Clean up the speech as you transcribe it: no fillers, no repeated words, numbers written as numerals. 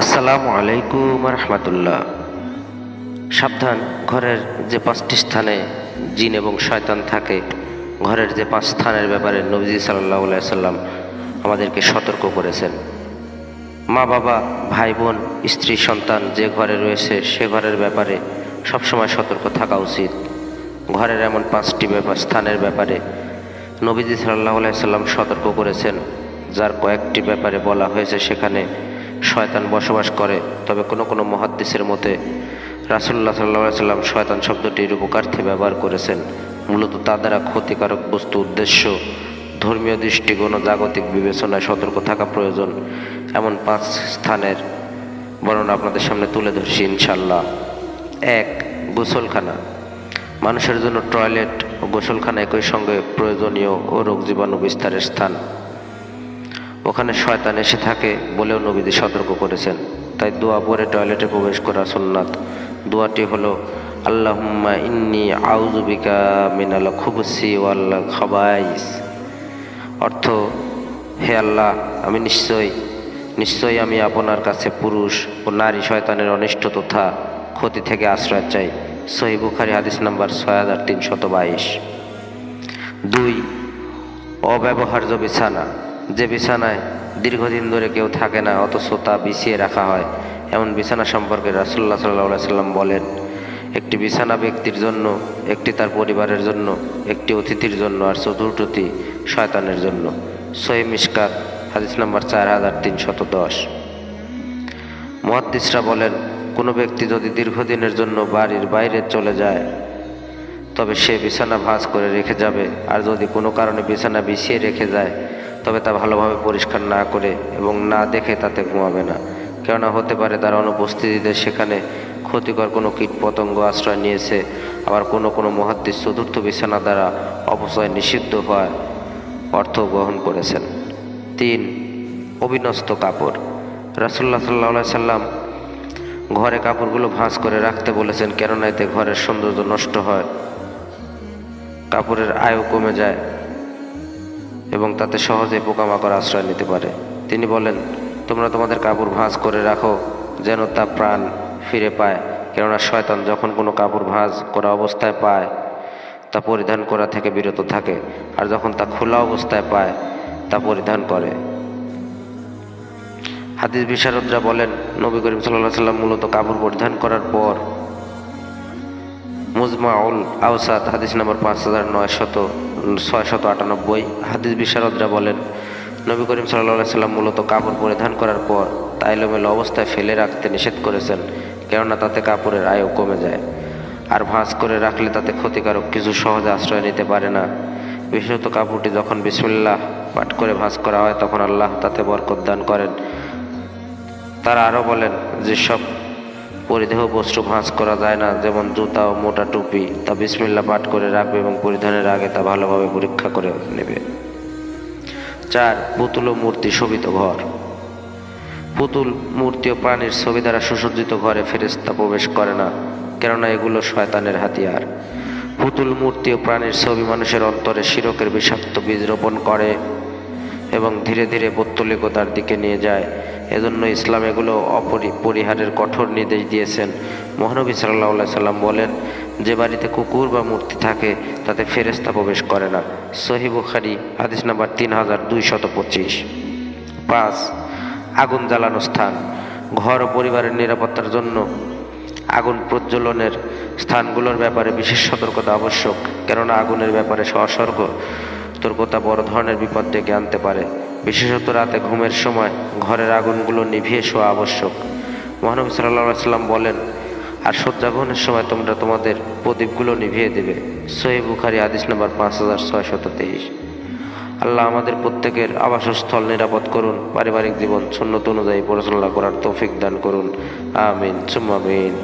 আসসালামু আলাইকুম রহমতুল্লাহ। সাবধান, ঘরের যে 5টি স্থানে জিন এবং শয়তান থাকে, ঘরের যে 5 স্থানের ব্যাপারে নবীজি সাল্লাল্লাহু আলাইহি সাল্লাম আমাদেরকে সতর্ক করেছেন। মা বাবা, ভাই বোন, স্ত্রী, সন্তান যে ঘরে রয়েছে সে ঘরের ব্যাপারে সবসময় সতর্ক থাকা উচিত। ঘরের এমন 5টি স্থানের ব্যাপারে নবীজি সাল্লাল্লাহু আলাইহি সাল্লাম সতর্ক করেছেন, যার কয়েকটি ব্যাপারে বলা হয়েছে সেখানে শয়তান বসবাস করে। তবে কোনো কোনো মুহাদ্দিসের মতে রাসূলুল্লাহ সাল্লাল্লাহু আলাইহি সাল্লাম শয়তান শব্দটির উপকার্থে ব্যবহার করেছেন। মূলত তা দ্বারা ক্ষতিকারক বস্তু উদ্দেশ্য, ধর্মীয় দৃষ্টিকোণ ও জাগতিক বিবেচনায় সতর্ক থাকা প্রয়োজন। এমন 5 স্থানের বর্ণনা আপনাদের সামনে তুলে ধরছি ইনশাআল্লাহ। 1. গোসলখানা। মানুষের জন্য টয়লেট ও গোসলখানা একই সঙ্গে প্রয়োজনীয় ও রোগ জীবাণু বিস্তারের স্থান। ওখানে শয়তান এসে থাকে বলেও নবীজি সতর্ক করেছেন। তাই দোয়া পড়ে টয়লেটে প্রবেশ করা সুন্নাত। দোয়াটি হলো আল্লাহুম্মা ইন্নী আউযু বিকা মিনাল খুবুসি ওয়াল খাবাইস। অর্থ, হে আল্লাহ, আমি নিশ্চয়ই আমি আপনার কাছে পুরুষ ও নারী শয়তানের অনিষ্ট তথা ক্ষতি থেকে আশ্রয় চাই। সহিহ বুখারী হাদিস নাম্বার 6322। 2. অব্যবহার্য বিছানা। যে বিছানায় দীর্ঘদিন ধরে কেউ থাকে না অথচ তা বিছিয়ে রাখা হয়, এমন বিছানা সম্পর্কে রাসূলুল্লাহ সাল্লাল্লাহু আলাইহি সাল্লাম বলেন, একটি বিছানা ব্যক্তির জন্য, একটি তার পরিবারের জন্য, একটি অতিথির জন্য, আর চতুর্থটি শয়তানের জন্য। সহিহ মিশকাত হাদিস নাম্বার 4310। মুহাদ্দিসরা বলেন, কোনো ব্যক্তি যদি দীর্ঘদিনের জন্য বাড়ির বাইরে চলে যায় তবে সে বিছানা ভাঁজ করে রেখে যাবে, আর যদি কোনো কারণে বিছানা বিছিয়ে রেখে যায় তবে তা ভালোভাবে পরিষ্কার না করে এবং না দেখে তাতে ঘুমাবে না। কেননা হতে পারে তার অনুপস্থিতিতে সেখানে ক্ষতিকর কোনো কীটপতঙ্গ আশ্রয় নিয়েছে। আবার কোনো কোনো মুহাদ্দিস চতুর্থ বিছানা দ্বারা অপচয় নিষিদ্ধ হওয়ার অর্থ গ্রহণ করেছেন। 3. অবিন্যস্ত কাপড়। রাসূলুল্লাহ সাল্লাল্লাহু আলাইহি সাল্লাম ঘরে কাপড়গুলো ভাঁজ করে রাখতে বলেছেন, কেননা এতে ঘরের সৌন্দর্য নষ্ট হয়, কাপড়ের আয়ু কমে যায় এবং তাতে সহজে পোকামাকড় আশ্রয় নিতে পারে। তিনি বলেন, তোমরা তোমাদের কাপড় ভাঁজ করে রাখো যেন তা প্রাণ ফিরে পায়, কেননা শয়তান যখন কোনো কাপড় ভাঁজ করা অবস্থায় পায় তা পরিধান করা থেকে বিরত থাকে, আর যখন তা খোলা অবস্থায় পায় তা পরিধান করে। হাদিস বিশারদরা বলেন, নবী করিম সাল্লাল্লাহু আলাইহি সাল্লাম মূলত কাপড় পরিধান করার পর মুজমাউল আওসাত হাদিস নাম্বার 5998। হাদিস বিশারদরা বলেন, নবী করিম সাল্লাল্লাহু আলাইহি সাল্লাম মূলত কাপড় পরিধান করার পর তা এলোমেলো অবস্থায় ফেলে রাখতে নিষেধ করেছেন, কেননা তাতে কাপড়ের আয়ু কমে যায়, আর ভাঁজ করে রাখলে তাতে ক্ষতিকারক কিছু সহজে আশ্রয় নিতে পারে না। বিশেষত কাপড়টি যখন বিসমিল্লাহ পাঠ করে ভাঁজ করা হয় তখন আল্লাহ তাতে বরকত দান করেন। তারা আরও বলেন, যেসব পরিধেয় বস্ত্র ভাঁজ করা যায় না, যেমন জুতা ও মোটা টুপি, তা বিসমিল্লাহ পাঠ করে রাখবে এবং পরিধানের আগে তা ভালোভাবে পরীক্ষা করে নেবে। 4. পুতুল ও মূর্তি শোভিত ঘর। পুতুল, মূর্তি ও প্রাণীর ছবি দ্বারা সুসজ্জিত ঘরে ফেরেশতা প্রবেশ করে না, কেননা এগুলো শয়তানের হাতিয়ার। পুতুল, মূর্তি ও প্রাণীর ছবি মানুষের অন্তরে শিরকের বিষাক্ত বীজ রোপণ করে এবং ধীরে ধীরে পৌত্তলিকতার দিকে নিয়ে যায়। এজন্য ইসলাম এগুলো পরিহারের কঠোর নির্দেশ দিয়েছেন। মহানবী সাল্লাল্লাহু আলাইহি সাল্লাম বলেন, যে বাড়িতে কুকুর বা মূর্তি থাকে তাতে ফেরেশতা প্রবেশ করে না। সহিহ বুখারী হাদিস নাম্বার 3225। 5. আগুন জ্বালানো স্থান। ঘর ও পরিবারের নিরাপত্তার জন্য আগুন প্রজ্বলনের স্থানগুলোর ব্যাপারে বিশেষ সতর্কতা আবশ্যক, কেননা আগুনের ব্যাপারে সতর্কতা বড় ধরনের বিপদ ডেকে আনতে পারে। বিশেষত রাতে ঘুমের সময় ঘরের আগুনগুলো নিভিয়ে শোয়া আবশ্যক। মহানবী সাল্লাল্লাহু আলাইহি সাল্লাম বলেন, আর শয্যা গ্রহণের সময় তোমরা তোমাদের প্রদীপগুলো নিভিয়ে দেবে। সহিহ বুখারী হাদিস নাম্বার 5623। আল্লাহ আমাদের প্রত্যেকের আবাসস্থল নিরাপদ করুন, পারিবারিক জীবন সুন্নত অনুযায়ী পরিচালনা করার তৌফিক দান করুন। আমিন সুম্মা আমিন।